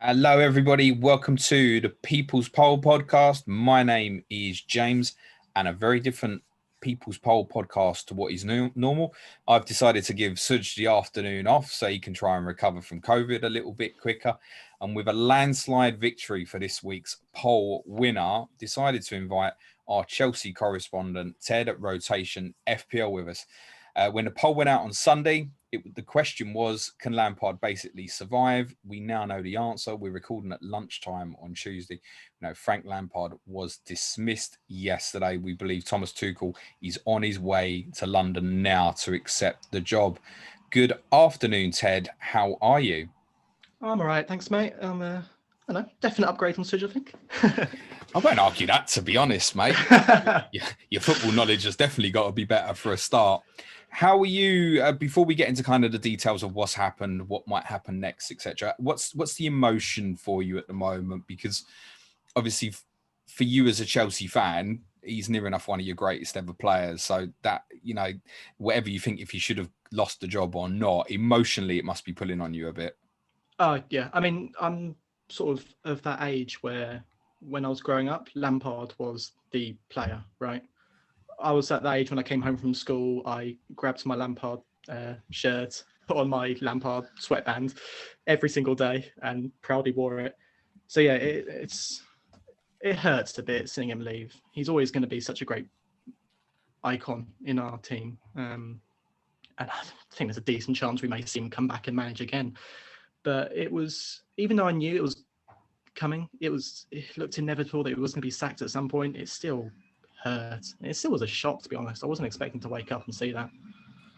Hello, everybody. Welcome to the People's Poll podcast. My name is James, and a very different People's Poll podcast to what is normal. I've decided to give Suj the afternoon off so he can try and recover from COVID a little bit quicker. And with a landslide victory for this week's poll winner, decided to invite our Chelsea correspondent, Ted at Rotation FPL with us. When the poll went out on Sunday, the question was, can Lampard basically survive? We now know the answer. We're recording at lunchtime on Tuesday. Frank Lampard was dismissed yesterday. We believe Thomas Tuchel is on his way to London now to accept the job. Good afternoon, Ted. How are you? I'm all right, thanks, mate. Definite upgrade on Suj, I think. I won't argue that, to be honest, mate. Your football knowledge has definitely got to be better for a start. How are you, before we get into kind of the details of what's happened, what might happen next, etc., what's the emotion for you at the moment? Because obviously for you as a Chelsea fan, he's near enough one of your greatest ever players. So that, whatever you think, if he should have lost the job or not, emotionally, it must be pulling on you a bit. Yeah. I mean, I'm sort of that age where when I was growing up, Lampard was the player, right? I was at that age when I came home from school. I grabbed my Lampard shirt, put on my Lampard sweatband every single day, and proudly wore it. So yeah, it hurts a bit seeing him leave. He's always going to be such a great icon in our team, and I think there's a decent chance we may see him come back and manage again. But it was, even though I knew it was coming, it looked inevitable that it was going to be sacked at some point. It still hurt. It still was a shock, to be honest. I wasn't expecting to wake up and see that.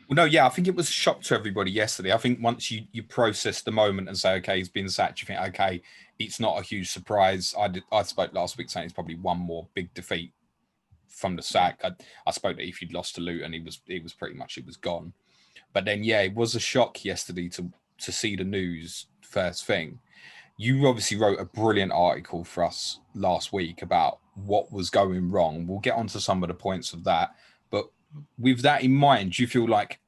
Well, no, yeah, I think it was a shock to everybody yesterday. I think once you process the moment and say, okay, he's been sacked, you think, okay, it's not a huge surprise. I spoke last week saying it's probably one more big defeat from the sack. I spoke that if you'd lost to Luton, he was pretty much, it was gone. But then, yeah, it was a shock yesterday to see the news first thing. You obviously wrote a brilliant article for us last week about what was going wrong. We'll get onto some of the points of that. But with that in mind, do you feel like,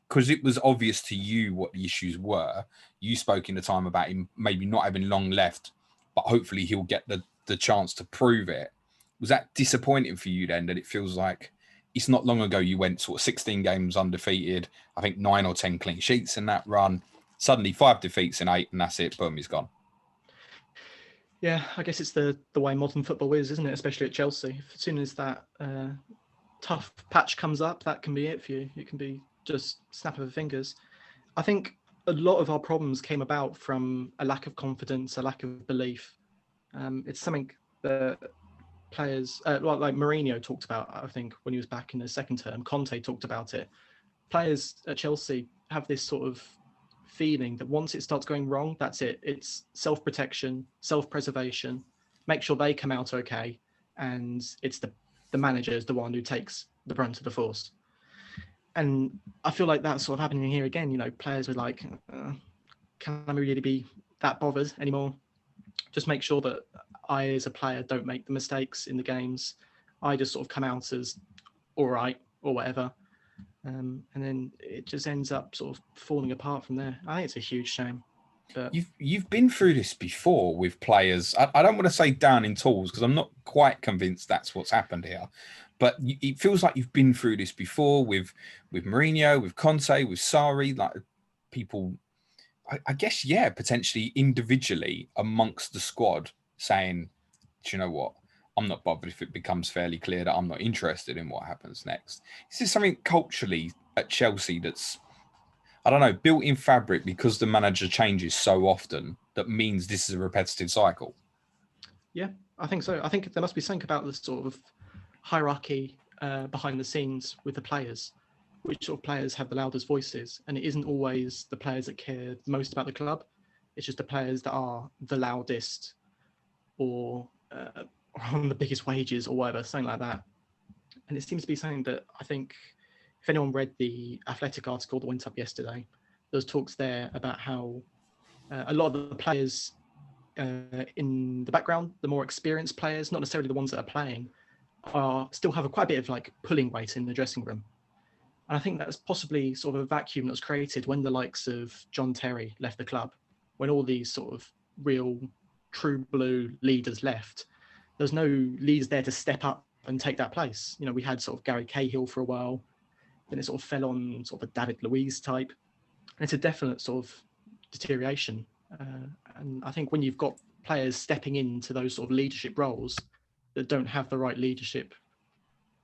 because it was obvious to you what the issues were, you spoke in the time about him maybe not having long left, but hopefully he'll get the chance to prove it. Was that disappointing for you then, that it feels like it's not long ago you went sort of 16 games undefeated, I think 9 or 10 clean sheets in that run, suddenly 5 defeats in 8, and that's it, boom, he's gone. Yeah, I guess it's the way modern football is, isn't it? Especially at Chelsea. As soon as that tough patch comes up, that can be it for you. It can be just snap of the fingers. I think a lot of our problems came about from a lack of confidence, a lack of belief. It's something that players, like Mourinho talked about, I think, when he was back in the second term. Conte talked about it. Players at Chelsea have this sort of feeling that once it starts going wrong, that's it. It's self-protection, self-preservation, make sure they come out okay, and it's the manager is the one who takes the brunt of the force. And I feel like that's sort of happening here again. Players are like, can I really be that bothered anymore? Just make sure that I, as a player, don't make the mistakes in the games. I just sort of come out as all right or whatever. And then it just ends up sort of falling apart from there. I think it's a huge shame. But You've been through this before with players. I don't want to say down in tools because I'm not quite convinced that's what's happened here. But it feels like you've been through this before with Mourinho, with Conte, with Sarri, like people, I guess, yeah, potentially individually amongst the squad saying, do you know what? I'm not bothered if it becomes fairly clear that I'm not interested in what happens next. Is this something culturally at Chelsea that's, I don't know, built in fabric because the manager changes so often that means this is a repetitive cycle? Yeah, I think so. I think there must be something about the sort of hierarchy behind the scenes with the players, which sort of players have the loudest voices. And it isn't always the players that care most about the club. It's just the players that are the loudest or on the biggest wages or whatever, something like that. And it seems to be something that I think, if anyone read the Athletic article that went up yesterday, there's talks there about how a lot of the players in the background, the more experienced players, not necessarily the ones that are playing, still have quite a bit of like pulling weight in the dressing room. And I think that's possibly sort of a vacuum that was created when the likes of John Terry left the club, when all these sort of real true blue leaders left. There's no leaders there to step up and take that place. You know, we had sort of Gary Cahill for a while, then it sort of fell on sort of a David Luiz type. And it's a definite sort of deterioration. And I think when you've got players stepping into those sort of leadership roles that don't have the right leadership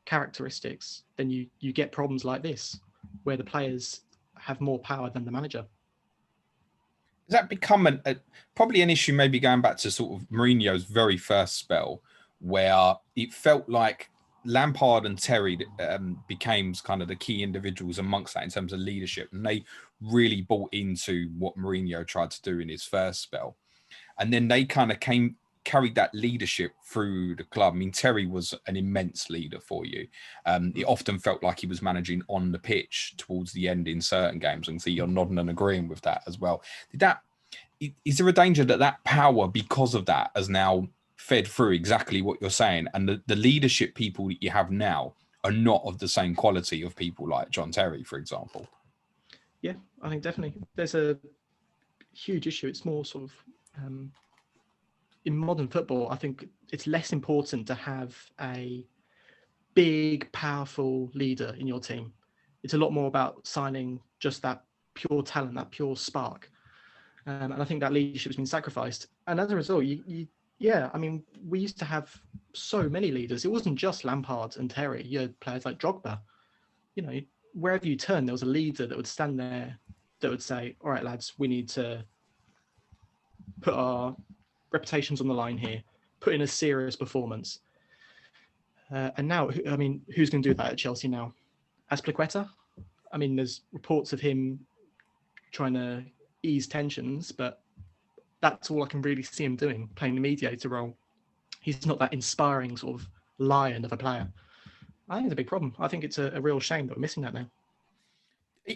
characteristics, then you get problems like this, where the players have more power than the manager. Has that become probably an issue, maybe going back to sort of Mourinho's very first spell, where it felt like Lampard and Terry became kind of the key individuals amongst that in terms of leadership, and they really bought into what Mourinho tried to do in his first spell, and then they kind of carried that leadership through the club. I mean, Terry was an immense leader for you. It often felt like he was managing on the pitch towards the end in certain games, and so you're nodding and agreeing with that as well. Is there a danger that power, because of that, has now fed through exactly what you're saying, and the leadership people that you have now are not of the same quality of people like John Terry, for example? Yeah, I think definitely there's a huge issue. It's more sort of in modern football, I think it's less important to have a big, powerful leader in your team. It's a lot more about signing just that pure talent, that pure spark. And I think that leadership has been sacrificed. And as a result, I mean, we used to have so many leaders. It wasn't just Lampard and Terry. You had players like Drogba. You know, wherever you turn, there was a leader that would stand there that would say, all right, lads, we need to put our reputations on the line here, put in a serious performance. And now, I mean, who's going to do that at Chelsea now? Azpilicueta? I mean, there's reports of him trying to ease tensions, but that's all I can really see him doing, playing the mediator role. He's not that inspiring sort of lion of a player. I think it's a big problem. I think it's a real shame that we're missing that now.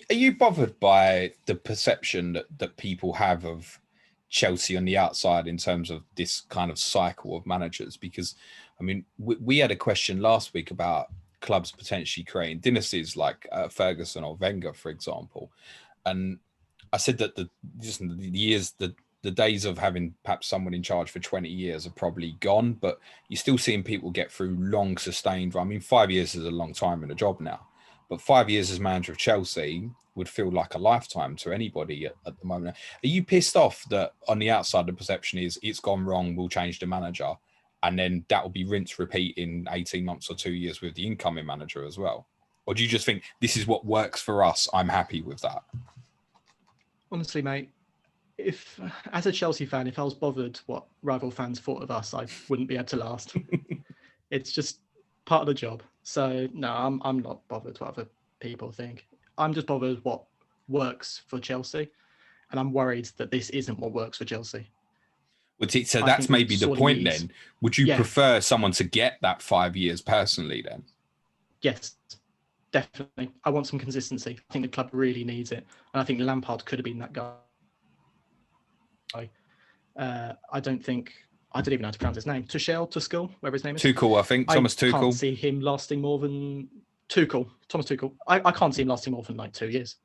Are you bothered by the perception that people have of Chelsea on the outside in terms of this kind of cycle of managers? Because, I mean, we had a question last week about clubs potentially creating dynasties like Ferguson or Wenger, for example. And I said that the days of having perhaps someone in charge for 20 years are probably gone, but you're still seeing people get through long sustained. I mean, 5 years is a long time in a job now, but 5 years as manager of Chelsea would feel like a lifetime to anybody at the moment. Are you pissed off that on the outside the perception is it's gone wrong, we'll change the manager, and then that will be rinse repeat in 18 months or 2 years with the incoming manager as well? Or do you just think this is what works for us, I'm happy with that? Honestly, mate, if as a Chelsea fan, if I was bothered what rival fans thought of us, I wouldn't be able to last. It's just part of the job. So no, I'm not bothered what other people think. I'm just bothered what works for Chelsea, and I'm worried that this isn't what works for Chelsea. So that's maybe the point then. Would you prefer someone to get that 5 years personally then? Yes, definitely. I want some consistency. I think the club really needs it. And I think Lampard could have been that guy. I don't even know how to pronounce his name. Tuchel, whatever his name is. Tuchel, I think. Thomas Tuchel. I can't see him lasting more than Thomas Tuchel. I can't see him lasting more than like 2 years.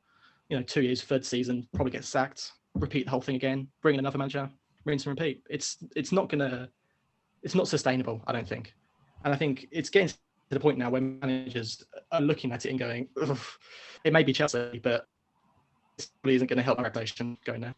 2 years, third season, probably get sacked, repeat the whole thing again, bring in another manager, rinse and repeat. It's not sustainable, I don't think. And I think it's getting to the point now where managers are looking at it and going, it may be Chelsea, but it probably isn't going to help my reputation going there.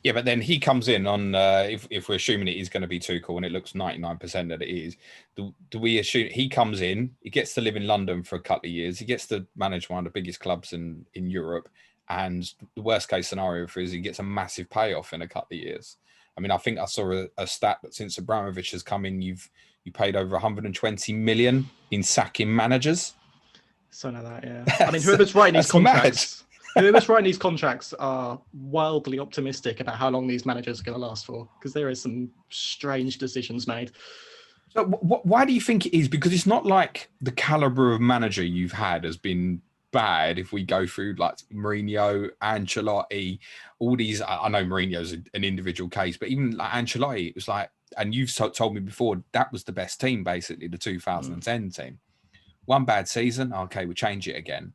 Yeah, but then he comes in on, if we're assuming it is going to be Tuchel, and it looks 99% that it is, do we assume he comes in, he gets to live in London for a couple of years, he gets to manage one of the biggest clubs in Europe, and the worst case scenario for is he gets a massive payoff in a couple of years. I mean, I think I saw a stat that since Abramovich has come in, you paid over 120 million in sacking managers. Something like that, yeah. I mean, whoever's writing these contracts... Whoever's writing these contracts are wildly optimistic about how long these managers are going to last for, because there is some strange decisions made. So why do you think it is? Because it's not like the caliber of manager you've had has been bad. If we go through like Mourinho, Ancelotti, all these, I know Mourinho's an individual case, but even like Ancelotti, it was like, and you've told me before, that was the best team, basically, the 2010 team. One bad season, okay, we'll change it again.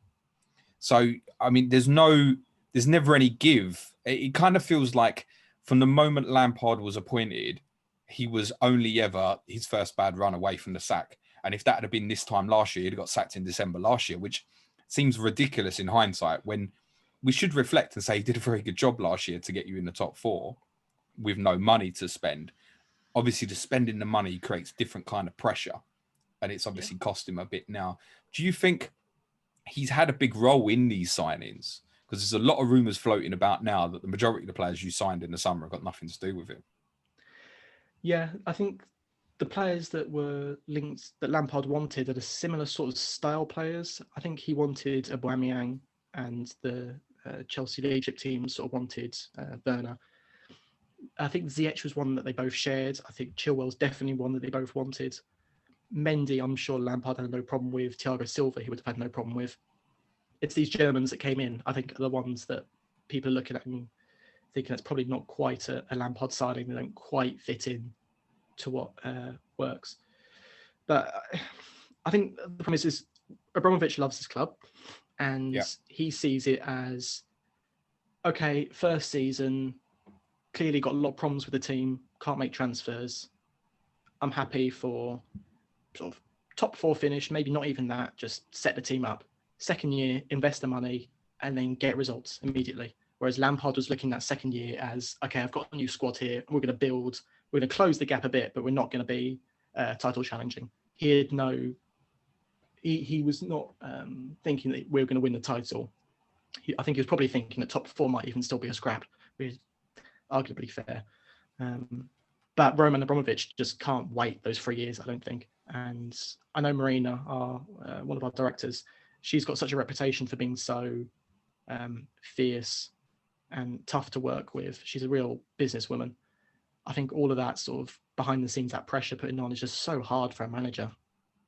So, I mean, there's never any give. It kind of feels like from the moment Lampard was appointed, he was only ever his first bad run away from the sack. And if that had been this time last year, he'd have got sacked in December last year, which seems ridiculous in hindsight, when we should reflect and say he did a very good job last year to get you in the top 4 with no money to spend. Obviously, the spending the money creates different kind of pressure, and it's obviously cost him a bit now. Do you think he's had a big role in these signings? Because there's a lot of rumours floating about now that the majority of the players you signed in the summer have got nothing to do with him. Yeah, I think the players that were linked that Lampard wanted are a similar sort of style players. I think he wanted Aubameyang, and the Chelsea leadership team sort of wanted Werner. I think Ziyech was one that they both shared. I think Chilwell's definitely one that they both wanted. Mendy, I'm sure Lampard had no problem with. Thiago Silva, he would have had no problem with. It's these Germans that came in, I think, are the ones that people are looking at and thinking that's probably not quite a Lampard signing. They don't quite fit in to what works. But I think the problem is Abramovich loves his club, and he sees it as, okay, first season, clearly got a lot of problems with the team, can't make transfers. I'm happy for sort of top 4 finish, maybe not even that, just set the team up. Second year, invest the money, and then get results immediately. Whereas Lampard was looking at second year as, okay, I've got a new squad here, we're going to build, we're going to close the gap a bit, but we're not going to be title challenging. He had he was not thinking that we were going to win the title. I think he was probably thinking that top 4 might even still be a scrap, which is arguably fair. But Roman Abramovich just can't wait those 3 years, I don't think. And I know Marina, one of our directors, she's got such a reputation for being so fierce and tough to work with. She's a real businesswoman. I think all of that sort of behind the scenes, that pressure putting on is just so hard for a manager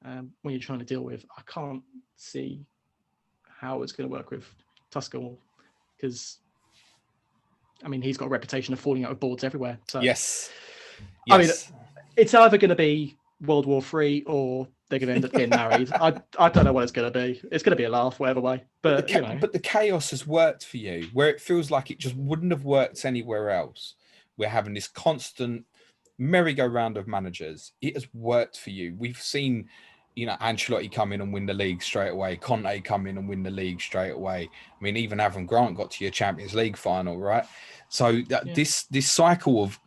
when you're trying to deal with. I can't see how it's going to work with Tuchel, because I mean, he's got a reputation of falling out of boards everywhere. So yes. I mean, it's either going to be World War III or they're going to end up getting married. I don't know what it's going to be. It's going to be a laugh, whatever way. But but the chaos has worked for you, where it feels like it just wouldn't have worked anywhere else. We're having this constant merry-go-round of managers. It has worked for you. We've seen, Ancelotti come in and win the league straight away. Conte come in and win the league straight away. I mean, even Avram Grant got to your Champions League final, right? So this cycle of,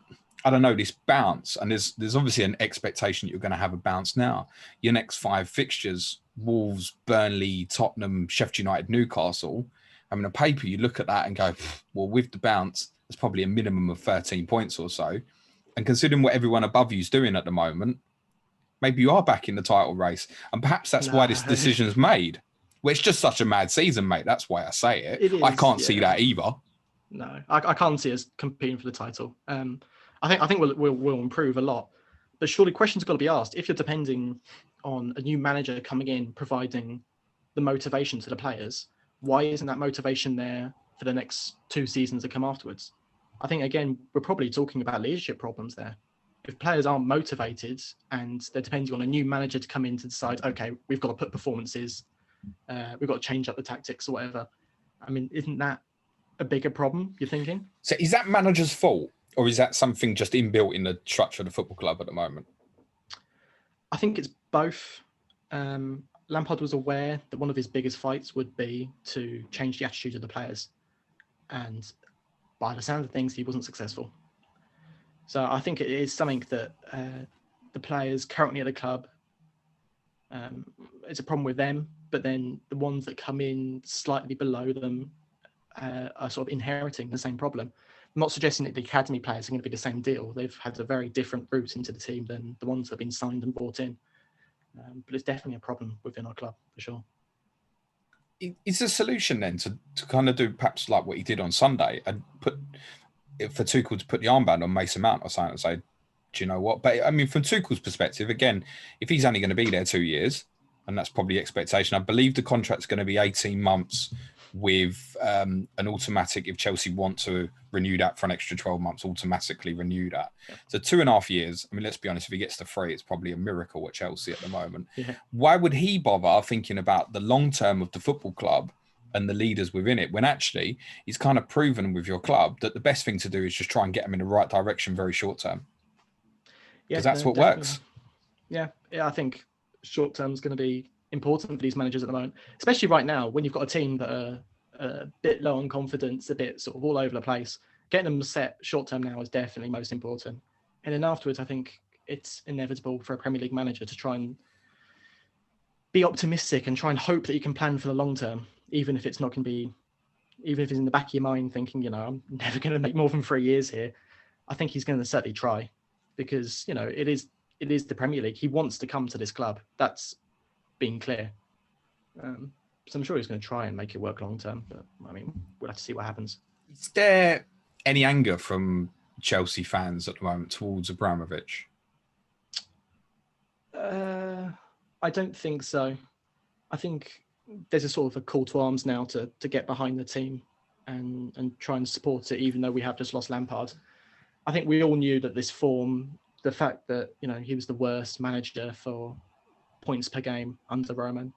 I don't know, this bounce, and there's obviously an expectation that you're going to have a bounce now. Your next 5 fixtures, Wolves, Burnley, Tottenham, Sheffield United, Newcastle. I mean, on paper, you look at that and go, well, with the bounce, there's probably a minimum of 13 points or so. And considering what everyone above you is doing at the moment, maybe you are back in the title race. And perhaps that's why this decision's made. Well, it's just such a mad season, mate. That's why I say it. It is, I can't see that either. No, I can't see us competing for the title. I think we'll improve a lot. But surely questions have got to be asked. If you're depending on a new manager coming in, providing the motivation to the players, why isn't that motivation there for the next 2 seasons that come afterwards? I think, again, we're probably talking about leadership problems there. If players aren't motivated and they're depending on a new manager to come in to decide, okay, we've got to put performances, we've got to change up the tactics or whatever. I mean, isn't that a bigger problem, you're thinking? So is that manager's fault, or is that something just inbuilt in the structure of the football club at the moment? I think it's both. Lampard was aware that one of his biggest fights would be to change the attitude of the players. And by the sound of things, he wasn't successful. So I think it is something that the players currently at the club, it's a problem with them, but then the ones that come in slightly below them are sort of inheriting the same problem. I'm not suggesting that the academy players are going to be the same deal. They've had a very different route into the team than the ones that have been signed and brought in. But it's definitely a problem within our club, for sure. Is the solution then to kind of do perhaps like what he did on Sunday and for Tuchel to put the armband on Mason Mount or something and say, do you know what? But I mean, from Tuchel's perspective, again, if he's only going to be there 2 years, and that's probably the expectation, I believe the contract's going to be 18 months with an automatic, if Chelsea want to renew that for an extra 12 months, automatically renew that. Yeah. So 2.5 years, I mean, let's be honest, if he gets to 3, it's probably a miracle at Chelsea at the moment. Yeah. Why would he bother thinking about the long term of the football club and the leaders within it, when actually it's kind of proven with your club that the best thing to do is just try and get them in the right direction very short term. Because that's what works. Yeah, I think short term is going to be important for these managers at the moment, especially right now when you've got a team that are a bit low on confidence, a bit sort of all over the place. Getting them set short term now is definitely most important. And then afterwards, I think it's inevitable for a Premier League manager to try and be optimistic and try and hope that you can plan for the long term, even if it's not going to be, even if it's in the back of your mind thinking, I'm never going to make more than 3 years here. I think he's going to certainly try, because, it is the Premier League. He wants to come to this club. That's being clear. So I'm sure he's going to try and make it work long term, but I mean, we'll have to see what happens. Is there any anger from Chelsea fans at the moment towards Abramovich? I don't think so. I think there's a sort of a call to arms now to get behind the team and try and support it, even though we have just lost Lampard. I think we all knew that this form, the fact that, he was the worst manager for points per game under Roman,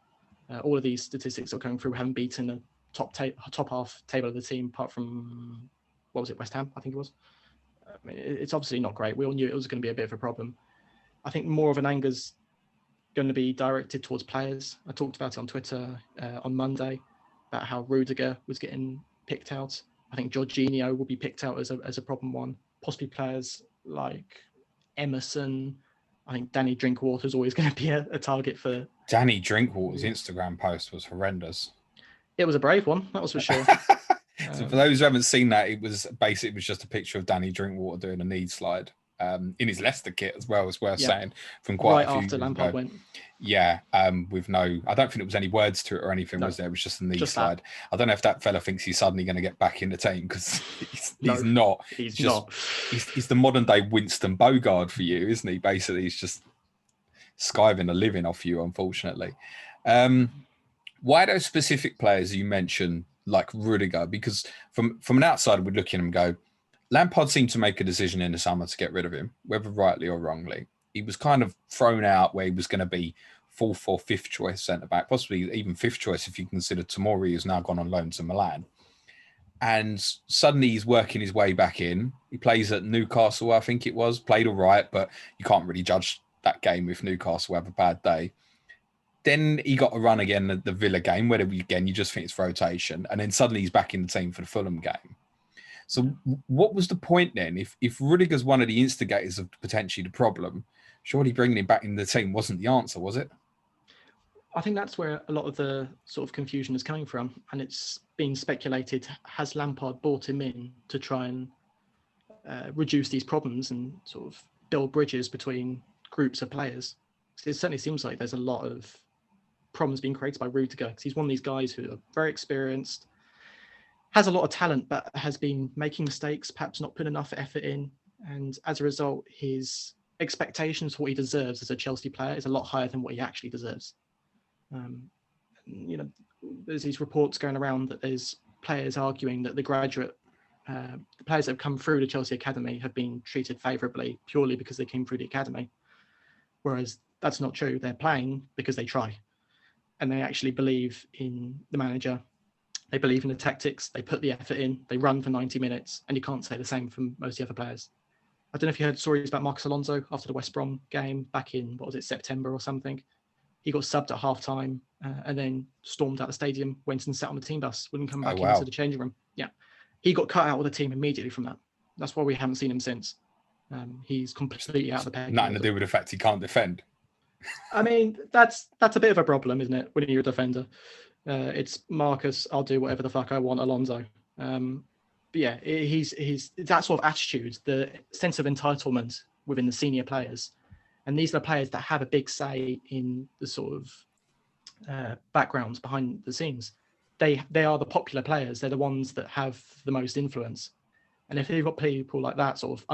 all of these statistics that are going through, we haven't beaten the top half table of the team, apart from, what was it, West Ham, I think it was. I mean, it's obviously not great. We all knew it was going to be a bit of a problem. I think more of an anger's going to be directed towards players. I talked about it on Twitter on Monday about how Rudiger was getting picked out. I think Jorginho will be picked out as a problem one. Possibly players like Emerson. I think Danny Drinkwater is always going to be a target for... Danny Drinkwater's Instagram post was horrendous. It was a brave one, that was for sure. So for those who haven't seen that, it was just a picture of Danny Drinkwater doing a knee slide in his Leicester kit as well, as worth saying, from quite a few after Lampard went. Yeah, with no, I don't think there was any words to it or anything, was there? It was just a knee slide. I don't know if that fella thinks he's suddenly going to get back in the team, because he's not. He's not. He's the modern day Winston Bogard for you, isn't he? Basically, he's just skiving a living off you, unfortunately. Why those specific players you mentioned, like Rudiger? Because from an outsider, we'd look at him and go, Lampard seemed to make a decision in the summer to get rid of him, whether rightly or wrongly. He was kind of thrown out where he was going to be fourth or fifth choice centre-back, possibly even fifth choice if you consider Tomori, who's now gone on loan to Milan. And suddenly he's working his way back in. He plays at Newcastle, I think it was, played all right, but you can't really judge that game if Newcastle have a bad day. Then he got a run again at the Villa game, where again, you just think it's rotation. And then suddenly he's back in the team for the Fulham game. So what was the point then? If Rudiger's one of the instigators of potentially the problem, surely bringing him back in the team wasn't the answer, was it? I think that's where a lot of the sort of confusion is coming from. And it's been speculated, has Lampard brought him in to try and reduce these problems and sort of build bridges between groups of players? It certainly seems like there's a lot of problems being created by Rudiger, because he's one of these guys who are very experienced, has a lot of talent, but has been making mistakes, perhaps not putting enough effort in. And as a result, his expectations for what he deserves as a Chelsea player is a lot higher than what he actually deserves. There's these reports going around that there's players arguing that the players that have come through the Chelsea Academy have been treated favourably purely because they came through the Academy. Whereas that's not true. They're playing because they try. And they actually believe in the manager. They believe in the tactics. They put the effort in. They run for 90 minutes. And you can't say the same from most of the other players. I don't know if you heard stories about Marcus Alonso after the West Brom game back in, September or something. He got subbed at half-time and then stormed out the stadium, went and sat on the team bus, wouldn't come back into the changing room. Yeah. He got cut out of the team immediately from that. That's why we haven't seen him since. He's completely out of the peg. Nothing to do with the fact he can't defend. I mean, that's a bit of a problem, isn't it, when you're a defender? It's Marcus, I'll do whatever the fuck I want, Alonso. But yeah, he's that sort of attitude, the sense of entitlement within the senior players. And these are the players that have a big say in the sort of backgrounds behind the scenes. They are the popular players. They're the ones that have the most influence. And if you've got people like that sort of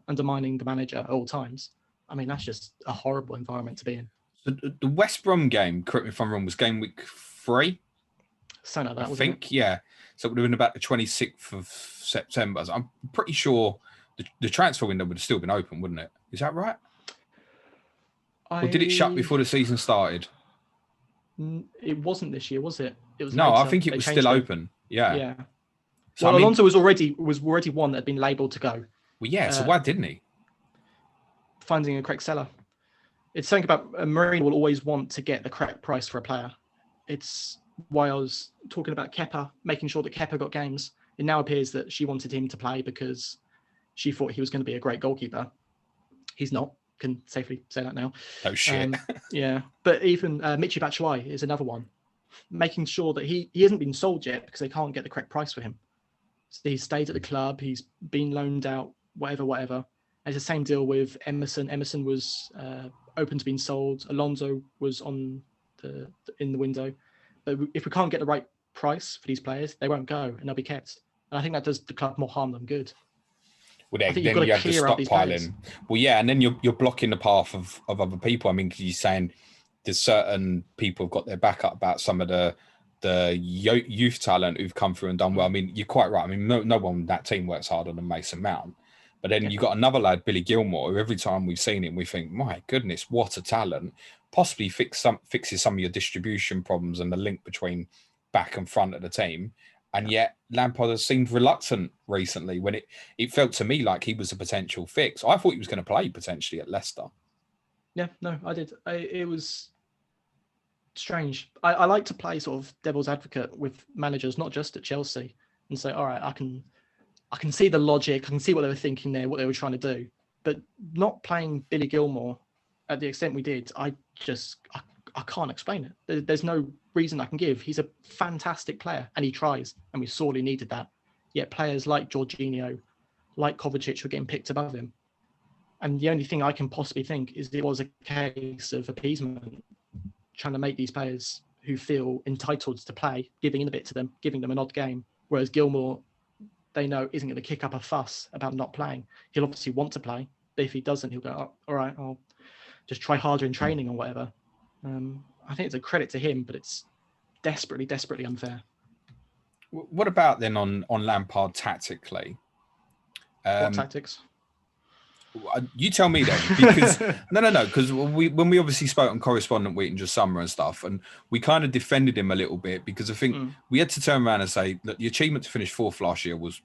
undermining the manager at all times, I mean, that's just a horrible environment to be in. So the West Brom game, correct me if I'm wrong, was game week 3? Something like that, I think, yeah. So it would have been about the 26th of September. So I'm pretty sure the transfer window would have still been open, wouldn't it? Is that right? Or did it shut before the season started? It wasn't this year, was it? It was No, I later. think it They was changed still it. open. Yeah. Yeah. So, Well, I mean, Alonso was already one that had been labelled to go, well, yeah. So why didn't he? finding a correct seller. It's something about Mourinho will always want to get the correct price for a player. It's why I was talking about Kepa, making sure that Kepa got games. It now appears that she wanted him to play because she thought he was going to be a great goalkeeper. He's not. Can safely say that now. Oh shit. Yeah, but even Michy Batshuayi is another one, making sure that he hasn't been sold yet because they can't get the correct price for him. So he's stayed at the club, he's been loaned out, whatever. It's the same deal with Emerson. Emerson was open to being sold. Alonso was in the window. But if we can't get the right price for these players, they won't go and they'll be kept. And I think that does the club more harm than good. Well, I think then you've you got to have the clear out these players. stockpiling. Well, yeah, and then you're blocking the path of other people. I mean, because you're saying there's certain people have got their back up about some of the youth talent who've come through and done well. I mean, you're quite right. I mean, no one on that team works harder than Mason Mount. But then you've got another lad, Billy Gilmore, who every time we've seen him, we think, my goodness, what a talent. Possibly fixes some of your distribution problems and the link between back and front of the team. And yet Lampard has seemed reluctant recently when it felt to me like he was a potential fix. I thought he was going to play potentially at Leicester. Yeah, no, I did. It was strange. I like to play sort of devil's advocate with managers, not just at Chelsea, and say, all right, I can see the logic, I can see what they were thinking there, what they were trying to do. But not playing Billy Gilmore at the extent we did, I can't explain it. There's no reason I can give. He's a fantastic player and he tries, and we sorely needed that. Yet players like Jorginho, like Kovacic were getting picked above him. And the only thing I can possibly think is it was a case of appeasement, trying to make these players who feel entitled to play, giving in a bit to them, giving them an odd game. Whereas Gilmore, they know isn't going to kick up a fuss about not playing. He'll obviously want to play, but if he doesn't, he'll go, oh, all right, I'll just try harder in training or whatever. I think it's a credit to him, but it's desperately, desperately unfair. What about then on Lampard tactically? What tactics? You tell me then, because no, because when we obviously spoke on Correspondent Week and just summer and stuff, and we kind of defended him a little bit because I think we had to turn around and say that the achievement to finish fourth last year was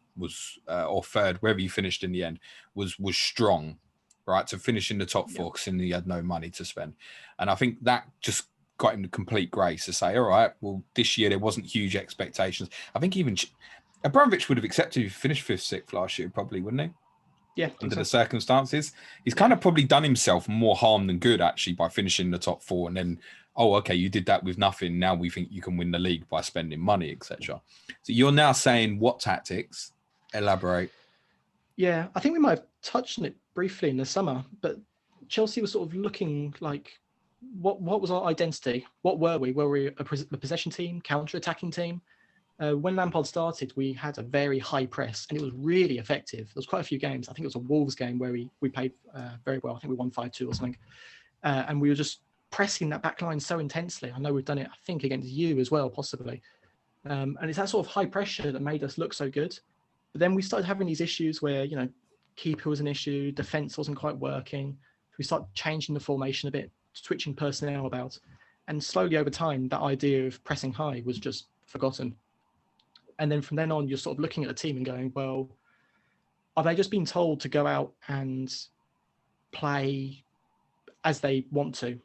or third, wherever you finished in the end, was strong, right? To finish in the top four because he had no money to spend, and I think that just got him the complete grace to say, all right, well, this year there wasn't huge expectations. I think even Abramovich would have accepted if he finished fifth, sixth last year, probably, wouldn't he? Yeah, under the circumstances. He's kind of probably done himself more harm than good, actually, by finishing the top four. And then, oh, okay, you did that with nothing. Now we think you can win the league by spending money, etc. So you're now saying what tactics? Elaborate. Yeah, I think we might have touched on it briefly in the summer, but Chelsea was sort of looking like, what was our identity? What were we? Were we a possession team, counter-attacking team? When Lampard started, we had a very high press, and it was really effective. There was quite a few games. I think it was a Wolves game where we played very well. I think we won 5-2 or something. And we were just pressing that back line so intensely. I know we've done it, I think, against you as well, possibly. And it's that sort of high pressure that made us look so good. But then we started having these issues where, keeper was an issue, defence wasn't quite working. We started changing the formation a bit, switching personnel about. And slowly over time, that idea of pressing high was just forgotten. And then from then on, you're sort of looking at the team and going, well, are they just being told to go out and play as they want to?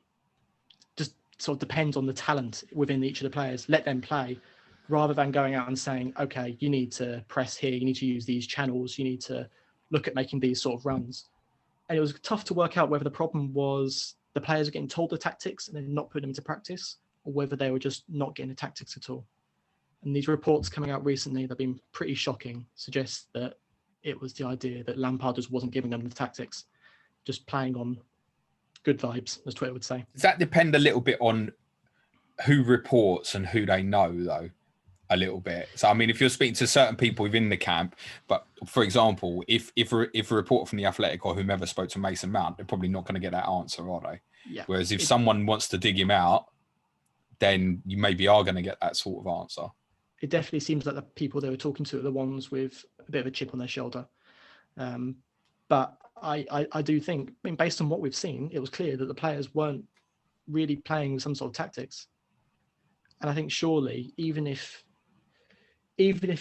Just sort of depends on the talent within each of the players. Let them play, rather than going out and saying, okay, you need to press here, you need to use these channels, you need to look at making these sort of runs. And it was tough to work out whether the problem was the players are getting told the tactics and then not putting them into practice, or whether they were just not getting the tactics at all. And these reports coming out recently, they've been pretty shocking, suggest that it was the idea that Lampard just wasn't giving them the tactics, just playing on good vibes, as Twitter would say. Does that depend a little bit on who reports and who they know, though? A little bit. So, I mean, if you're speaking to certain people within the camp, but for example, if a reporter from The Athletic or whomever spoke to Mason Mount, they're probably not going to get that answer, are they? Yeah. Whereas if someone wants to dig him out, then you maybe are going to get that sort of answer. It definitely seems like the people they were talking to are the ones with a bit of a chip on their shoulder. But I do think, I mean, based on what we've seen, it was clear that the players weren't really playing with some sort of tactics. And I think surely, even if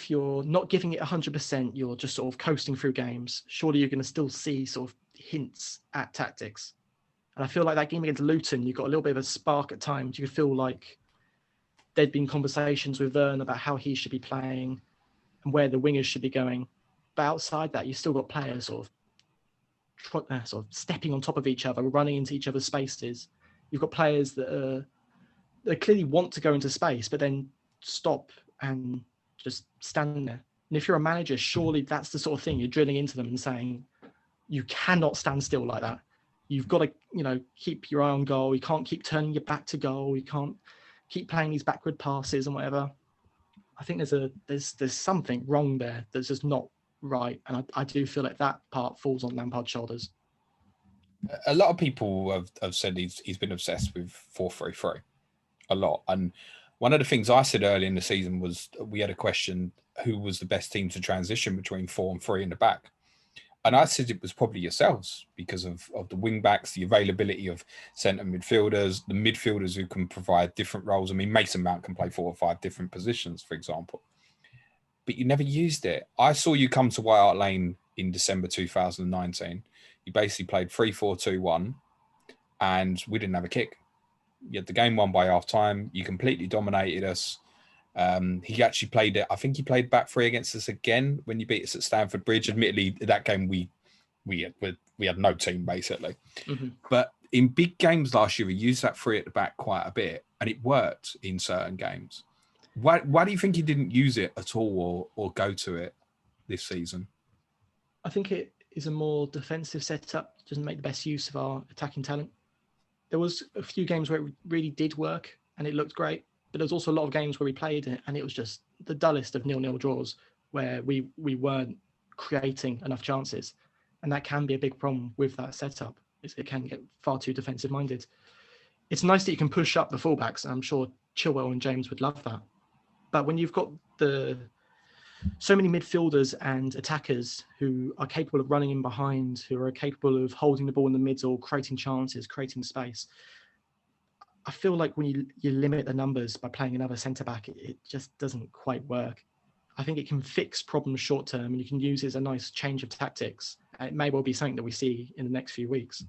you're not giving it 100%, you're just sort of coasting through games, surely you're going to still see sort of hints at tactics. And I feel like that game against Luton, you got a little bit of a spark at times. You could feel like there'd been conversations with Vern about how he should be playing and where the wingers should be going. But outside that, you've still got players sort of stepping on top of each other, running into each other's spaces. You've got players that clearly want to go into space, but then stop and just stand there. And if you're a manager, surely that's the sort of thing you're drilling into them and saying, you cannot stand still like that. You've got to, keep your eye on goal. You can't keep turning your back to goal. You can't keep playing these backward passes and whatever. I think there's something wrong there that's just not right. And I do feel like that part falls on Lampard's shoulders. A lot of people have said he's been obsessed with 4-3-3 a lot. And one of the things I said early in the season was we had a question, who was the best team to transition between 4 and 3 in the back? And I said it was probably yourselves because of the wing backs, the availability of centre midfielders, the midfielders who can provide different roles. I mean, Mason Mount can play 4 or 5 different positions, for example. But you never used it. I saw you come to White Hart Lane in December 2019. You basically played 3-4-2-1 and we didn't have a kick. You had the game won by half time. You completely dominated us. He actually played it. I think he played back 3 against us again when you beat us at Stamford Bridge. Admittedly, that game we had no team basically. Mm-hmm. But in big games last year, we used that 3 at the back quite a bit, and it worked in certain games. Why do you think he didn't use it at all or go to it this season? I think it is a more defensive setup. Doesn't make the best use of our attacking talent. There was a few games where it really did work and it looked great. But there's also a lot of games where we played it and it was just the dullest of 0-0 draws where we weren't creating enough chances. And that can be a big problem with that setup. It can get far too defensive minded. It's nice that you can push up the fullbacks. And I'm sure Chilwell and James would love that. But when you've got so many midfielders and attackers who are capable of running in behind, who are capable of holding the ball in the middle, creating chances, creating space, I feel like when you limit the numbers by playing another centre-back, it just doesn't quite work. I think it can fix problems short-term and you can use it as a nice change of tactics. It may well be something that we see in the next few weeks.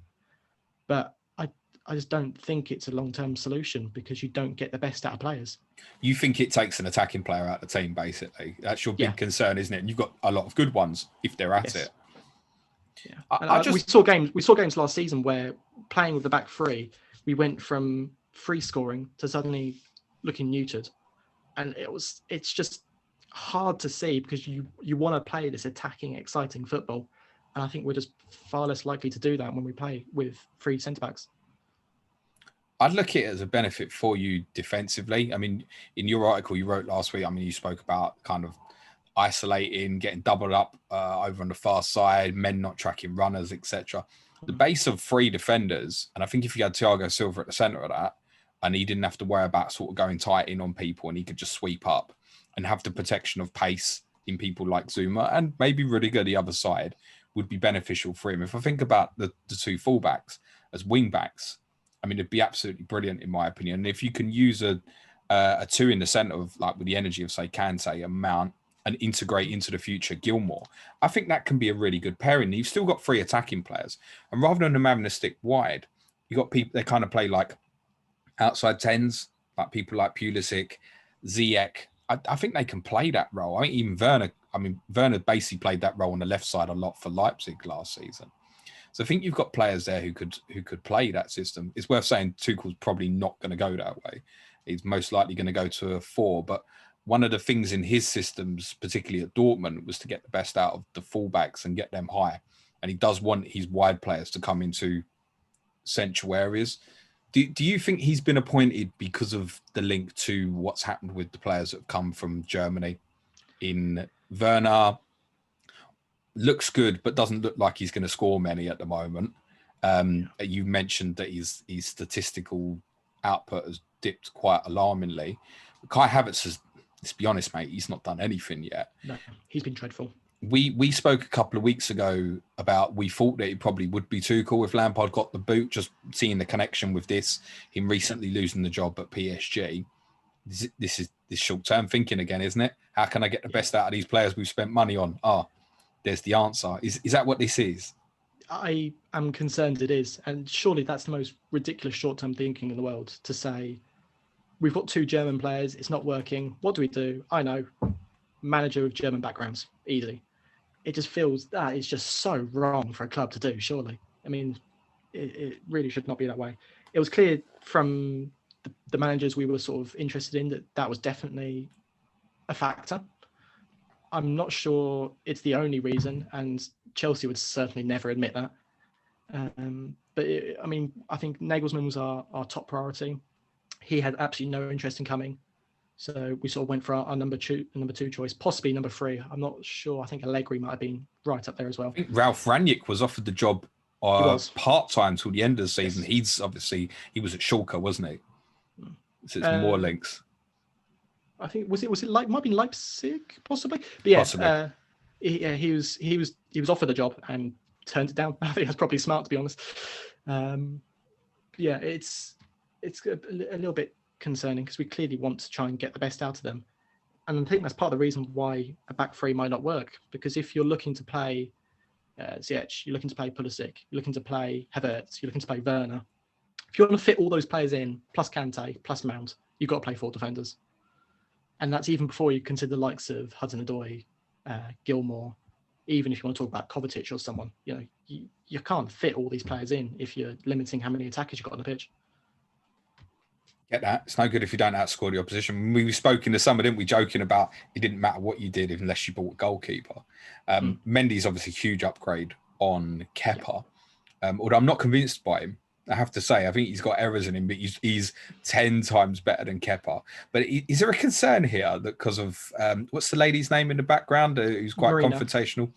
But I just don't think it's a long-term solution because you don't get the best out of players. You think it takes an attacking player out of the team, basically. That's your big concern, isn't it? And you've got a lot of good ones if they're at it. Yeah. We saw games last season where playing with the back 3, we went from free scoring to suddenly looking neutered, and it's just hard to see because you want to play this attacking, exciting football, and I think we're just far less likely to do that when we play with 3 centre backs. I'd look at it as a benefit for you defensively. I mean, in your article you wrote last week, I mean, you spoke about kind of isolating, getting doubled up over on the far side, men not tracking runners, etc. The base of 3 defenders, and I think if you had Thiago Silva at the centre of that, and he didn't have to worry about sort of going tight in on people and he could just sweep up and have the protection of pace in people like Zuma and maybe Rudiger the other side would be beneficial for him. If I think about the 2 fullbacks as wing backs, I mean, it'd be absolutely brilliant in my opinion. And if you can use a 2 in the centre of like with the energy of say Kante and Mount and integrate into the future Gilmore, I think that can be a really good pairing. You've still got 3 attacking players, and rather than them having to stick wide, you got people they kind of play like outside 10s, like people like Pulisic, Ziyech. I think they can play that role. I think even Werner. I mean, Werner basically played that role on the left side a lot for Leipzig last season. So I think you've got players there who could play that system. It's worth saying Tuchel's probably not going to go that way. He's most likely going to go to a 4. But one of the things in his systems, particularly at Dortmund, was to get the best out of the fullbacks and get them high. And he does want his wide players to come into central areas. Do you think he's been appointed because of the link to what's happened with the players that have come from Germany? In Werner, looks good, but doesn't look like he's going to score many at the moment. You mentioned that his statistical output has dipped quite alarmingly. Kai Havertz has, let's be honest, mate, he's not done anything yet. No, he's been dreadful. We spoke a couple of weeks ago about we thought that it probably would be Tuchel if Lampard got the boot, just seeing the connection with this, him recently losing the job at PSG. this short-term thinking again, isn't it? How can I get the best out of these players we've spent money on? There's the answer. Is that what this is? I am concerned it is. And surely that's the most ridiculous short-term thinking in the world, to say, we've got 2 German players, it's not working. What do we do? I know. Manager with German backgrounds, easy. It just feels that is just so wrong for a club to do, surely. I mean, it really should not be that way. It was clear from the managers we were sort of interested in that was definitely a factor. I'm not sure it's the only reason, and Chelsea would certainly never admit that. But I think Nagelsmann was our top priority. He had absolutely no interest in coming. So we sort of went for our number two choice, possibly number 3. I'm not sure. I think Allegri might have been right up there as well. I think Ralph Rangnick was offered the job part-time till the end of the season. Yes. He was at Schalke, wasn't he? So it's more links. I think was it might have been Leipzig possibly. But yeah, possibly. He was offered the job and turned it down. I think that's probably smart, to be honest. Yeah, it's a little bit concerning because we clearly want to try and get the best out of them, and I think that's part of the reason why a back 3 might not work. Because if you're looking to play Ziyech, you're looking to play Pulisic, you're looking to play Havertz, you're looking to play Werner. If you want to fit all those players in, plus Kante, plus Mount, you've got to play 4 defenders. And that's even before you consider the likes of Hudson-Odoi, Gilmore, even if you want to talk about Kovacic or someone. You can't fit all these players in if you're limiting how many attackers you've got on the pitch. Get that. It's no good if you don't outscore the opposition. We spoke in the summer, didn't we, joking about it didn't matter what you did unless you bought a goalkeeper. Mendy's obviously a huge upgrade on Kepa. Although I'm not convinced by him, I have to say. I think he's got errors in him, but he's 10 times better than Kepa. But is there a concern here that because of, what's the lady's name in the background who's quite Marina. confrontational?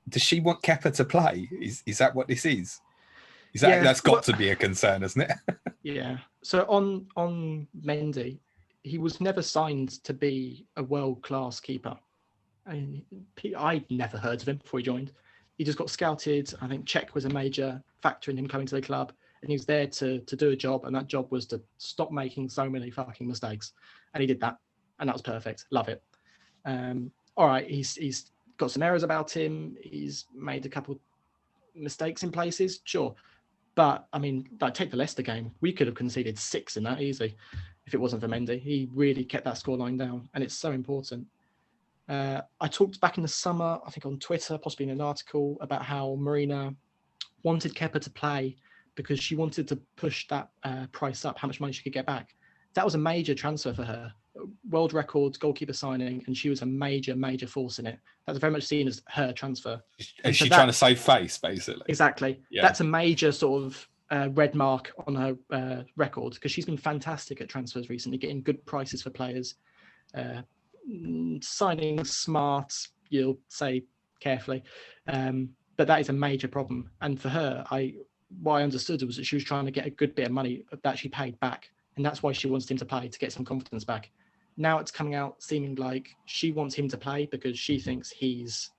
Does she want Kepa to play? Is that what this is? That's got to be a concern, isn't it? Yeah. So on Mendy, he was never signed to be a world-class keeper. I'd never heard of him before he joined. He just got scouted. I think Czech was a major factor in him coming to the club, and he was there to do a job, and that job was to stop making so many fucking mistakes. And he did that, and that was perfect. Love it. All right, he's got some errors about him. He's made a couple mistakes in places, sure. But, I mean, take the Leicester game. We could have conceded 6 in that easy if it wasn't for Mendy. He really kept that scoreline down, and it's so important. I talked back in the summer, I think on Twitter, possibly in an article, about how Marina wanted Kepa to play because she wanted to push that price up, how much money she could get back. That was a major transfer for her. World records, goalkeeper signing, and she was a major, major force in it. That's very much seen as her transfer. Is she trying to save face, basically? Exactly. Yeah. That's a major sort of red mark on her record, because she's been fantastic at transfers recently, getting good prices for players, signing smart, you'll say carefully. But that is a major problem. And for her, what I understood was that she was trying to get a good bit of money that she paid back. And that's why she wanted him to play, to get some confidence back. Now it's coming out seeming like she wants him to play because she thinks he's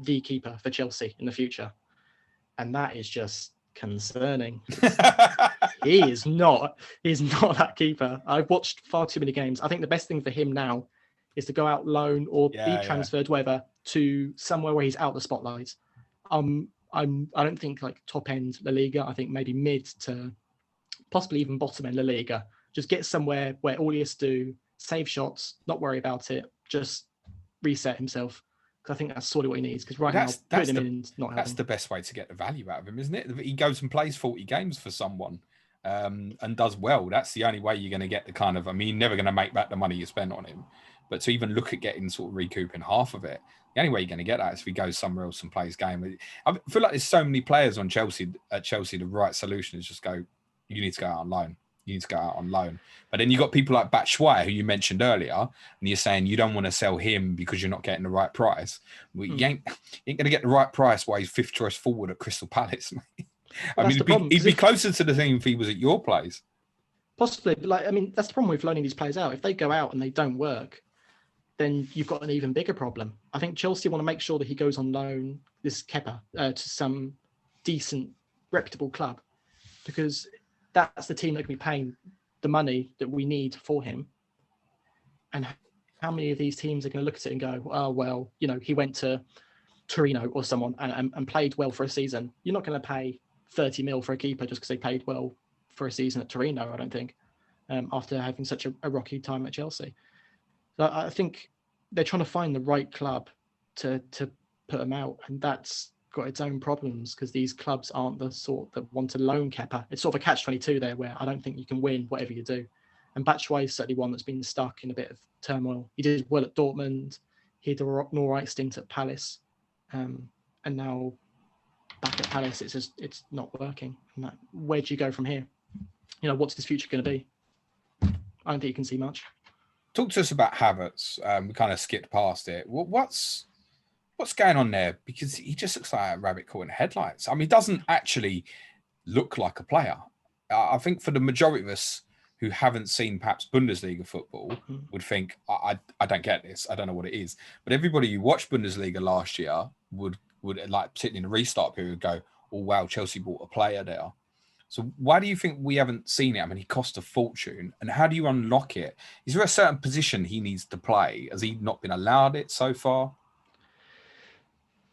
the keeper for Chelsea in the future. And that is just concerning. He is not that keeper. I've watched far too many games. I think the best thing for him now is to go out loan or be transferred, whatever, to somewhere where he's out the spotlight. I don't think like top end La Liga. I think maybe mid to possibly even bottom end La Liga. Just get somewhere where all he has to do, save shots, not worry about it, just reset himself. Because I think that's sort of what he needs. Because now, putting him in is not helping. That's the best way to get the value out of him, isn't it? He goes and plays 40 games for someone and does well. That's the only way you're going to get the kind of, you're never going to make back the money you spent on him. But to even look at getting sort of recouping half of it, the only way you're going to get that is if he goes somewhere else and plays game. I feel like there's so many players on Chelsea. At Chelsea, the right solution is just go, you need to go out on loan. You need to go out on loan. But then you got people like Batshuayi, who you mentioned earlier, and you're saying you don't want to sell him because you're not getting the right price. Well, you ain't going to get the right price while he's 5th choice forward at Crystal Palace. He'd be closer to the team if he was at your place. Possibly, but that's the problem with loaning these players out. If they go out and they don't work, then you've got an even bigger problem. I think Chelsea want to make sure that he goes on loan, this Kepa, to some decent, reputable club, because that's the team that can be paying the money that we need for him. And how many of these teams are going to look at it and go, oh, well, he went to Torino or someone and played well for a season. You're not going to pay 30 mil for a keeper just because they played well for a season at Torino, I don't think, after having such a rocky time at Chelsea. So I think they're trying to find the right club to put them out, and that's got its own problems because these clubs aren't the sort that want to loan Kepa. It's sort of a catch-22 there where I don't think you can win whatever you do. And Batshuayi is certainly one that's been stuck in a bit of turmoil. He did well at Dortmund. He had an all right stint at Palace. And now back at Palace, it's not working. And where do you go from here? What's his future going to be? I don't think you can see much. Talk to us about Havertz. We kind of skipped past it. What's going on there? Because he just looks like a rabbit caught in headlights. I mean, he doesn't actually look like a player. I think for the majority of us who haven't seen perhaps Bundesliga football would think, I don't get this. I don't know what it is. But everybody who watched Bundesliga last year would like, particularly in the restart period, go, oh, wow, Chelsea bought a player there. So why do you think we haven't seen it? I mean, he cost a fortune. And how do you unlock it? Is there a certain position he needs to play? Has he not been allowed it so far?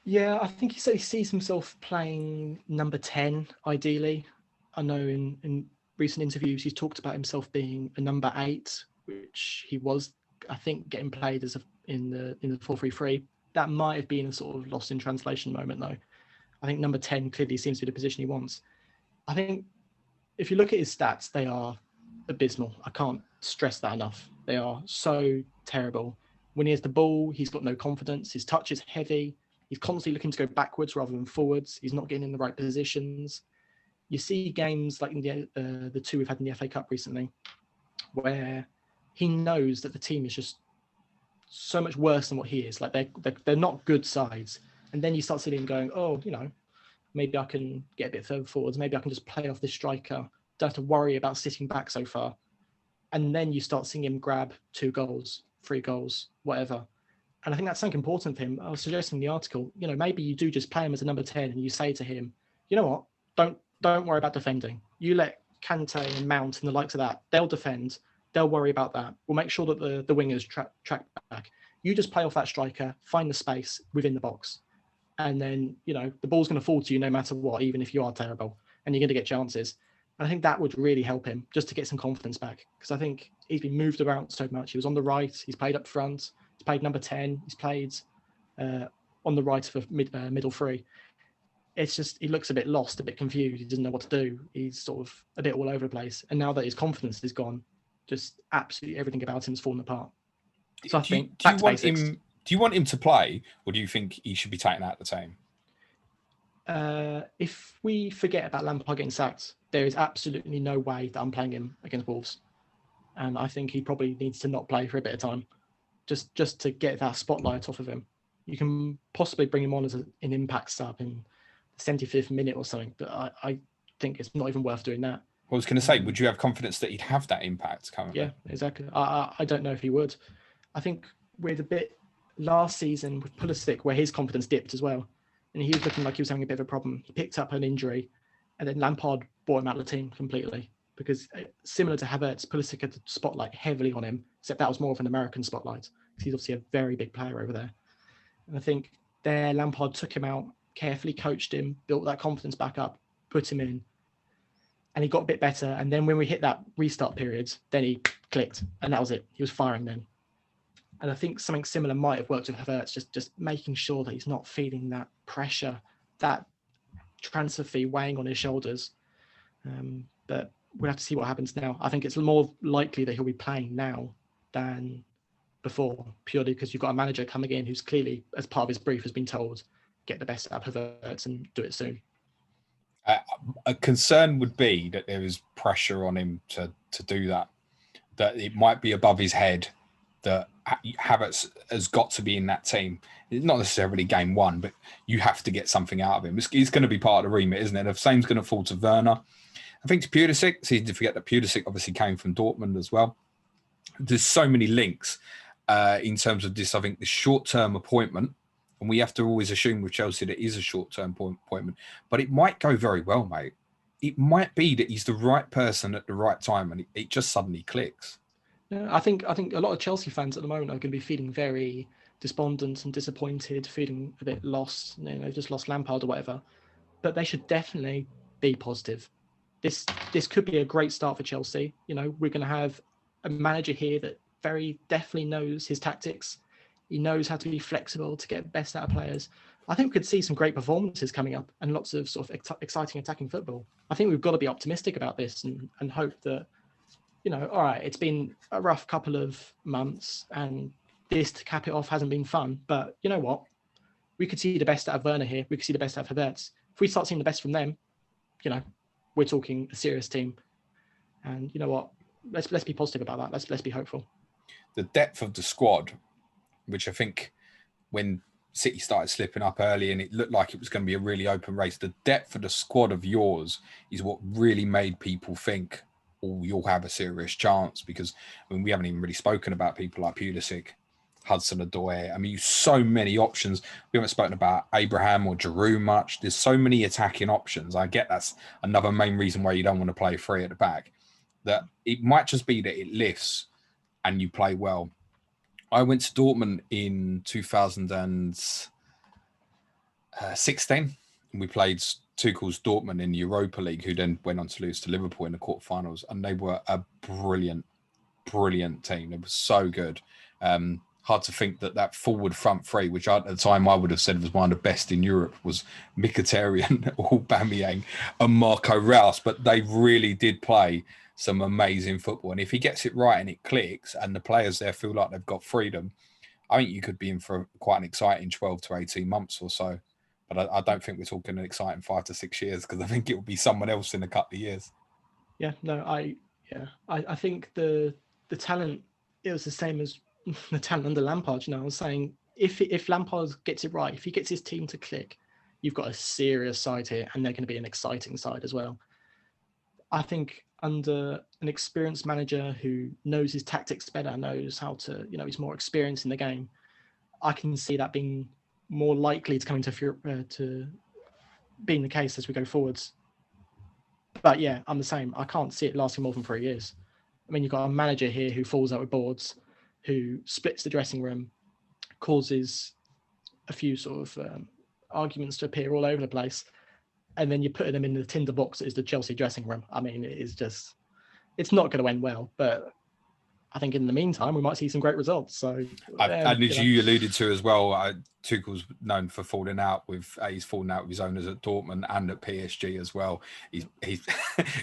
Yeah, I think he sees himself playing number 10, ideally. I know in recent interviews, he's talked about himself being a number 8, which he was, I think, getting played as in the 4-3-3. That might have been a sort of lost in translation moment, though. I think number 10 clearly seems to be the position he wants. I think if you look at his stats, they are abysmal. I can't stress that enough. They are so terrible. When he has the ball, he's got no confidence. His touch is heavy. He's constantly looking to go backwards rather than forwards. He's not getting in the right positions. You see games like in the two we've had in the FA Cup recently, where he knows that the team is just so much worse than what he is. Like they're not good sides. And then you start seeing him going, oh, maybe I can get a bit further forwards. Maybe I can just play off this striker. Don't have to worry about sitting back so far. And then you start seeing him grab 2 goals, 3 goals, whatever. And I think that's something important for him. I was suggesting in the article, maybe you do just play him as a number 10 and you say to him, you know what, don't worry about defending. You let Kante and Mount and the likes of that, they'll defend. They'll worry about that. We'll make sure that the wingers track back. You just play off that striker, find the space within the box. And then, the ball's going to fall to you no matter what, even if you are terrible, and you're going to get chances. And I think that would really help him just to get some confidence back. Because I think he's been moved around so much. He was on the right. He's played up front. He's played number 10. He's played on the right for middle 3. It's just, he looks a bit lost, a bit confused. He doesn't know what to do. He's sort of a bit all over the place. And now that his confidence is gone, just absolutely everything about him has fallen apart. So I think do you want him to play, or do you think he should be taken out of the team? If we forget about Lampard getting sacked, there is absolutely no way that I'm playing him against Wolves. And I think he probably needs to not play for a bit of time, just to get that spotlight off of him. You can possibly bring him on as an impact sub in the 75th minute or something, but I think it's not even worth doing that. I was going to say, would you have confidence that he'd have that impact currently? Yeah, exactly. I don't know if he would. I think with a bit last season with Pulisic, where his confidence dipped as well, and he was looking like he was having a bit of a problem. He picked up an injury, and then Lampard brought him out of the team completely because, similar to Havertz, Pulisic had the spotlight heavily on him, except that was more of an American spotlight because he's obviously a very big player over there. And I think there Lampard took him out, carefully coached him, built that confidence back up, put him in, and he got a bit better. And then when we hit that restart period, then he clicked, and that was it. He was firing then. And I think something similar might have worked with Havertz, just making sure that he's not feeling that pressure, that transfer fee weighing on his shoulders. But we'll have to see what happens now. I think it's more likely that he'll be playing now than before, purely because you've got a manager coming in who's clearly, as part of his brief, has been told, get the best out of Havertz and do it soon. A concern would be that there is pressure on him to do that it might be above his head, that Havertz has got to be in that team. It's not necessarily game one, but you have to get something out of him. It's going to be part of the remit, isn't it? The same's going to fall to Werner. I think to Pulisic, it's easy to forget that Pulisic obviously came from Dortmund as well. There's so many links in terms of this, I think, the short-term appointment, and we have to always assume with Chelsea that it is a short-term appointment, but it might go very well, mate. It might be that he's the right person at the right time and it just suddenly clicks. Yeah, I think a lot of Chelsea fans at the moment are going to be feeling very despondent and disappointed, feeling a bit lost. They've just lost Lampard or whatever. But they should definitely be positive. This could be a great start for Chelsea. We're going to have a manager here that very definitely knows his tactics. He knows how to be flexible to get best out of players. I think we could see some great performances coming up and lots of sort of exciting attacking football. I think we've got to be optimistic about this and hope that, all right, it's been a rough couple of months and this to cap it off hasn't been fun. But you know what? We could see the best out of Werner here. We could see the best out of Havertz. If we start seeing the best from them, we're talking a serious team. And you know what? Let's be positive about that. Let's be hopeful. The depth of the squad, which I think when City started slipping up early and it looked like it was going to be a really open race, the depth of the squad of yours is what really made people think, oh, you'll have a serious chance. Because we haven't even really spoken about people like Pulisic, Hudson-Odoi. I mean, so many options. We haven't spoken about Abraham or Giroud much. There's so many attacking options. I get that's another main reason why you don't want to play three at the back. That it might just be that it lifts and you play well. I went to Dortmund in 2016. And we played Tuchel's Dortmund in the Europa League, who then went on to lose to Liverpool in the quarterfinals. And they were a brilliant team. They were so good. Hard to think that forward front three, which at the time I would have said was one of the best in Europe, was Mkhitaryan, Aubameyang and Marco Reus. But they really did play some amazing football. And if he gets it right and it clicks and the players there feel like they've got freedom, I think you could be in for quite an exciting 12 to 18 months or so. But I don't think we're talking an exciting 5 to 6 years, because I think it will be someone else in a couple of years. Yeah, no, I think the talent, it was the same as the talent under Lampard. I was saying if Lampard gets it right, if he gets his team to click, you've got a serious side here, and they're going to be an exciting side as well. I think under an experienced manager who knows his tactics better, knows how to, he's more experienced in the game, I can see that being more likely to come to being the case as we go forwards. But yeah, I'm the same. I can't see it lasting more than 3 years. I mean, you've got a manager here who falls out with boards, who splits the dressing room, causes a few sort of arguments to appear all over the place, and then you're putting them in the tinderbox that is the Chelsea dressing room. I mean, it's not going to end well, but I think in the meantime, we might see some great results. So, and as you alluded to as well, Tuchel's known for falling out with his owners at Dortmund and at PSG as well. He's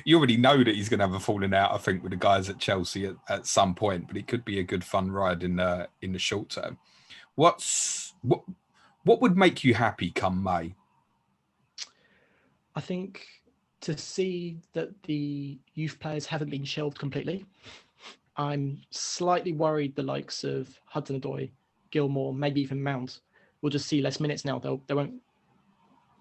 you already know that he's going to have a falling out, I think, with the guys at Chelsea at some point. But it could be a good fun ride in the short term. What would make you happy come May? I think to see that the youth players haven't been shelved completely. I'm slightly worried the likes of Hudson-Odoi, Gilmore, maybe even Mount will just see less minutes now. They won't.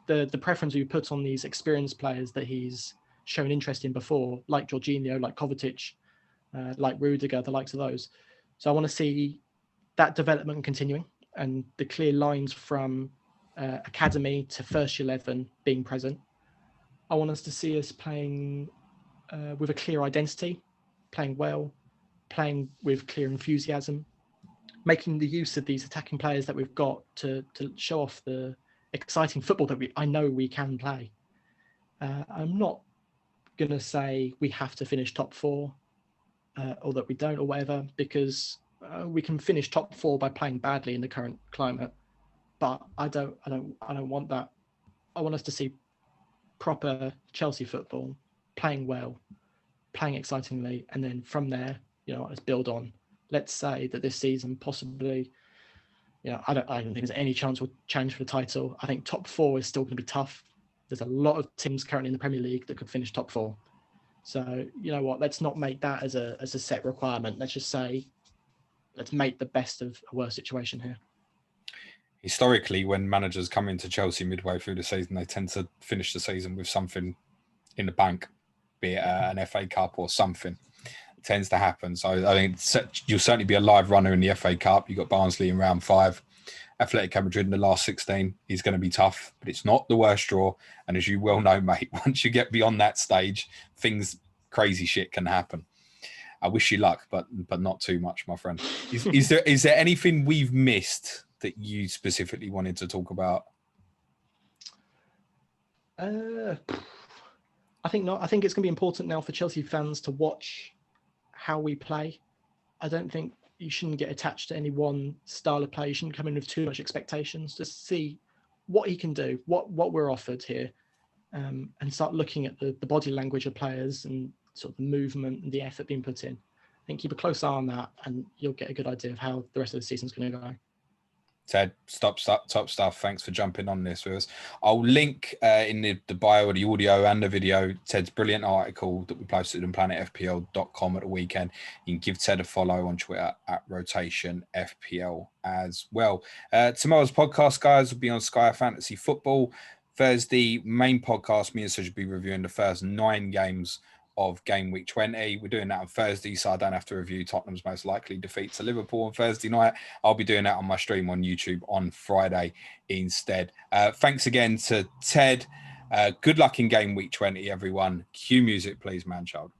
The preference we put on these experienced players that he's shown interest in before, like Jorginho, like Kovacic, like Rudiger, the likes of those. So I want to see that development continuing and the clear lines from academy to first 11 being present. I want us to see us playing with a clear identity, playing well, playing with clear enthusiasm, making the use of these attacking players that we've got to show off the exciting football that I know we can play. I'm not going to say we have to finish top four or that we don't or whatever, because we can finish top four by playing badly in the current climate. But I don't want that. I want us to see proper Chelsea football, playing well, playing excitingly, and then from there, let's build on. Let's say that this season possibly, I don't think there's any chance we'll challenge for the title. I think top four is still going to be tough. There's a lot of teams currently in the Premier League that could finish top four. So you know what? Let's not make that as a set requirement. Let's just say, let's make the best of a worse situation here. Historically, when managers come into Chelsea midway through the season, they tend to finish the season with something in the bank, be it an FA Cup or something. It tends to happen. So I think you'll certainly be a live runner in the FA Cup. You've got Barnsley in round 5. Athletic Madrid in the last 16 is going to be tough, but it's not the worst draw. And as you well know, mate, once you get beyond that stage, crazy shit can happen. I wish you luck, but not too much, my friend. Is there anything we've missed that you specifically wanted to talk about? I think not. I think it's going to be important now for Chelsea fans to watch how we play. I don't think you shouldn't get attached to any one style of play. You shouldn't come in with too much expectations. Just see what he can do, what we're offered here, and start looking at the body language of players and sort of the movement and the effort being put in. I think keep a close eye on that, and you'll get a good idea of how the rest of the season's going to go. Ted, top stuff. Thanks for jumping on this with us. I'll link in the bio of the audio and the video Ted's brilliant article that we posted on planetfpl.com at the weekend. You can give Ted a follow on Twitter at RotationFPL as well. Tomorrow's podcast, guys, will be on Sky Fantasy Football. Thursday, main podcast, me and Serge will be reviewing the first 9 games of game week 20. We're doing that on Thursday, so I don't have to review Tottenham's most likely defeat to Liverpool on Thursday night. I'll be doing that on my stream on YouTube on Friday instead. Thanks again to Ted. Good luck in game week 20, everyone. Cue music, please, man child.